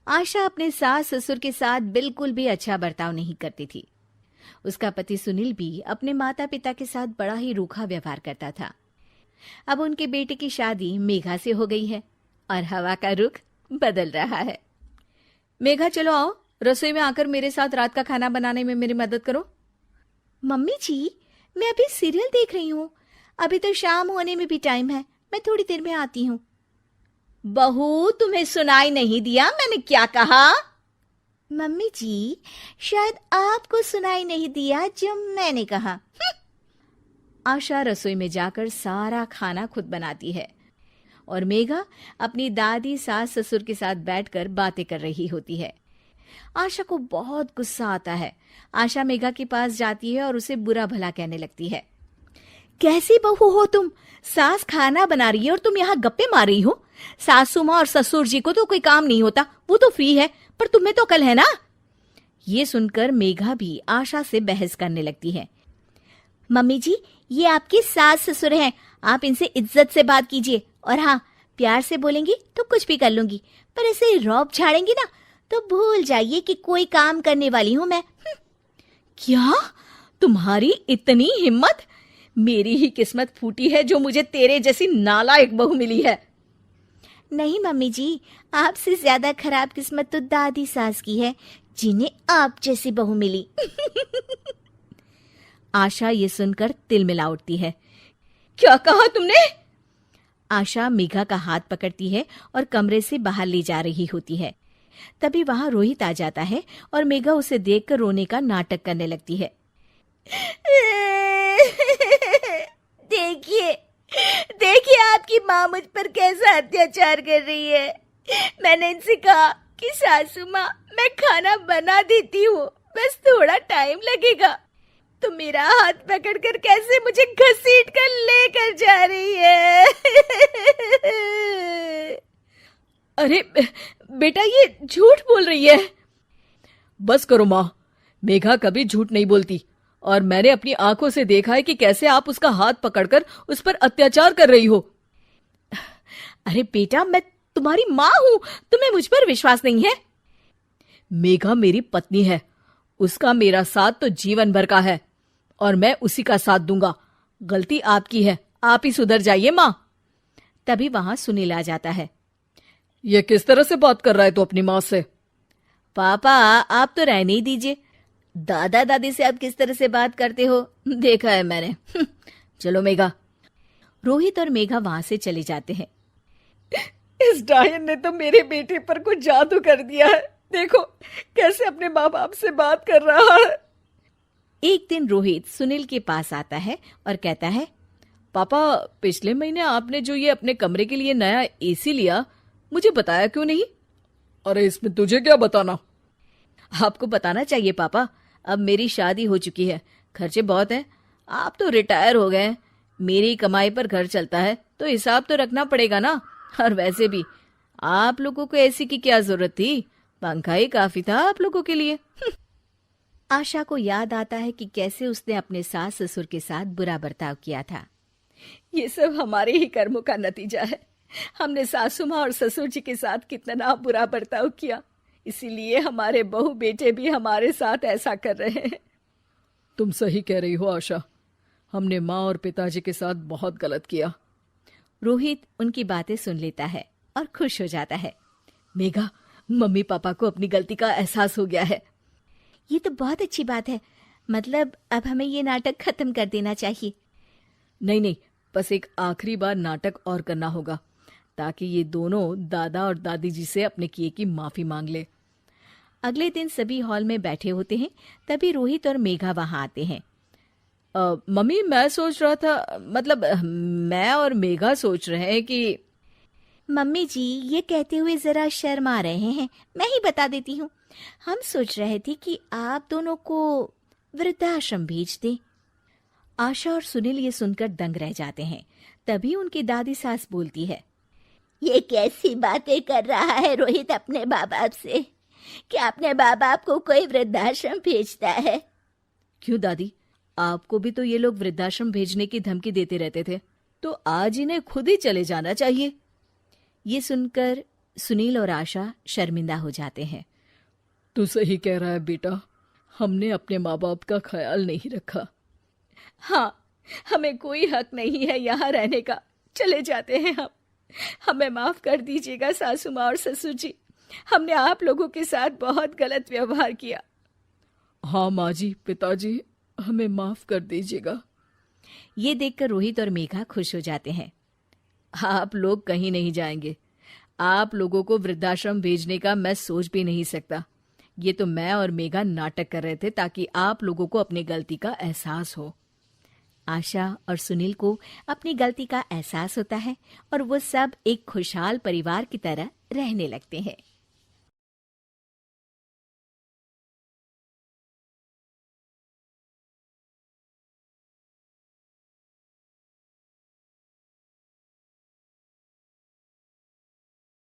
आशा अपने सास ससुर के साथ बिल्कुल भी अच्छा बर्ताव नहीं करती थी। उसका पति सुनील भी अपने माता पिता के साथ बड़ा ही रूखा व्यवहार करता था। अब उनके बेटे की शादी मेघा से हो गई है और हवा का रुख बदल रहा है। मेघा, चलो आओ, रसोई में आकर मेरे साथ रात का खाना बनाने में मेरी मदद करो। मम्मी जी, मैं अभी सीरियल देख रही हूँ। अभी तो शाम होने में भी टाइम है, मैं थोड़ी देर में आती हूँ। बहू, तुम्हें सुनाई नहीं दिया मैंने क्या कहा? मम्मी जी, शायद आपको सुनाई नहीं दिया जो मैंने कहा। आशा रसोई में जाकर सारा खाना खुद बनाती है और मेघा अपनी दादी सास ससुर के साथ बैठकर बातें कर रही होती है। आशा को बहुत गुस्सा आता है। आशा मेघा के पास जाती है और उसे बुरा भला कहने लगती है। कैसी बहू हो तुम? सास खाना बना रही है और तुम यहाँ गप्पे मार रही हो। सासू माँ और ससुर जी को तो कोई काम नहीं होता, वो तो फ्री है, पर तुम्हें तो अकल है ना। ये सुनकर मेघा भी आशा से बहस करने लगती है। मम्मी जी, ये आपकी सास ससुर हैं, आप इनसे इज्जत से बात कीजिए। और हाँ, प्यार से बोलेंगी तो कुछ भी कर लूंगी, पर ऐसे रौब झाड़ेंगी ना तो भूल जाइए कि कोई काम करने वाली हूं मैं। क्या? तुम्हारी इतनी हिम्मत? मेरी ही किस्मत फूटी है जो मुझे तेरे जैसी नालायक बहू मिली है। नहीं मम्मी जी, आपसे ज्यादा खराब किस्मत तो दादी सास की है, जिन्हें आप जैसी बहू मिली। आशा ये सुनकर तिलमिला उठती है। क्या कहा तुमने? आशा मेघा का हाथ पकड़ती है और कमरे से बाहर ले जा रही होती है। तभी वहां रोहित आ जाता है और मेघा उसे देखकर रोने का नाटक करने लगती है। देखिए, देखिए आपकी माँ मुझ पर कैसा अत्याचार कर रही है। मैंने इनसे कहा कि सासू माँ, मैं खाना बना देती हूँ, बस थोड़ा टाइम लगेगा, तो मेरा हाथ पकड़कर कैसे मुझे घसीट कर लेकर जा रही है। अरे बेटा, ये झूठ बोल रही है। बस करो माँ, मेघा कभी झूठ नहीं बोलती और मैंने अपनी आंखों से देखा है कि कैसे आप उसका हाथ पकड़कर उस पर अत्याचार कर रही हो। अरे बेटा, मैं तुम्हारी माँ हूं, तुम्हें मुझ पर विश्वास नहीं है? मेघा मेरी पत्नी है, उसका मेरा साथ तो जीवन भर का है और मैं उसी का साथ दूंगा। गलती आपकी है, आप ही सुधर जाइए माँ। तभी वहां सुनील आ जाता है। ये किस तरह से बात कर रहा है तू अपनी माँ से? पापा, आप तो रहने ही दीजिए। दादा दादी से आप किस तरह से बात करते हो देखा है मैंने। चलो मेघा। रोहित और मेघा वहां से चले जाते हैं। इस डायन ने तो मेरे बेटे पर कुछ जादू कर दिया है, देखो कैसे अपने माँ बाप से बात कर रहा है। एक दिन रोहित सुनील के पास आता है और कहता है, पापा, पिछले महीने आपने जो ये अपने कमरे के लिए नया एसी लिया, मुझे बताया क्यों नहीं? अरे इसमें तुझे क्या बताना? आपको बताना चाहिए पापा, अब मेरी शादी हो चुकी है, खर्चे बहुत हैं, आप तो रिटायर हो गए हैं, मेरी कमाई पर घर चलता है तो हिसाब तो रखना पड़ेगा ना। और वैसे भी आप लोगों को एसी की क्या जरूरत थी, पंखा ही काफी था आप लोगों के लिए। आशा को याद आता है कि कैसे उसने अपने सास ससुर के साथ बुरा बर्ताव किया था। ये सब हमारे ही कर्मों का नतीजा है। हमने सासू माँ और ससुर जी के साथ कितना बुरा बर्ताव किया, इसीलिए हमारे बहू बेटे भी हमारे साथ ऐसा कर रहे हैं। तुम सही कह रही हो आशा, हमने माँ और पिताजी के साथ बहुत गलत किया। रोहित उनकी बातें सुन लेता है और खुश हो जाता है। मेघा, मम्मी पापा को अपनी गलती का एहसास हो गया है। ये तो बहुत अच्छी बात है, मतलब अब हमें ये नाटक खत्म कर देना चाहिए। नहीं नहीं, बस एक आखिरी बार नाटक और करना होगा, ताकि ये दोनों दादा और दादी जी से अपने किए की माफी मांग ले। अगले दिन सभी हॉल में बैठे होते हैं, तभी रोहित और मेघा वहां आते हैं। मम्मी, मैं सोच रहा था, मतलब मैं और मेघा सोच रहे हैं कि। मम्मी जी ये कहते हुए जरा शर्मा रहे हैं, मैं ही बता देती हूँ। हम सोच रहे थे कि आप दोनों को वृद्धाश्रम भेज दें। आशा और सुनील ये सुनकर दंग रह जाते हैं। तभी उनकी दादी सास बोलती है, ये कैसी बातें कर रहा है रोहित अपने माँ बाप से, कि अपने माँ बाप को कोई वृद्धाश्रम भेजता है। क्यों दादी, आपको भी तो ये लोग वृद्धाश्रम भेजने की धमकी देते रहते थे, तो आज इन्हें खुद ही चले जाना चाहिए। ये सुनकर सुनील और आशा शर्मिंदा हो जाते हैं। तू सही कह रहा है बेटा, हमने अपने माँ बाप का ख्याल नहीं रखा। हाँ, हमें कोई हक नहीं है यहाँ रहने का, चले जाते हैं हम। हमें माफ कर दीजिएगा सासू माँ और ससुर जी, हमने आप लोगों के साथ बहुत गलत व्यवहार किया। हाँ माँ जी, पिताजी, हमें माफ कर दीजिएगा। ये देखकर रोहित और मेघा खुश हो जाते हैं। आप लोग कहीं नहीं जाएंगे। आप लोगों को वृद्धाश्रम भेजने का मैं सोच भी नहीं सकता। ये तो मैं और मेघा नाटक कर रहे थे ताकि आप लोगों को अपनी गलती का एहसास हो। आशा और सुनील को अपनी गलती का एहसास होता है और वो सब एक खुशहाल परिवार की तरह रहने लगते हैं।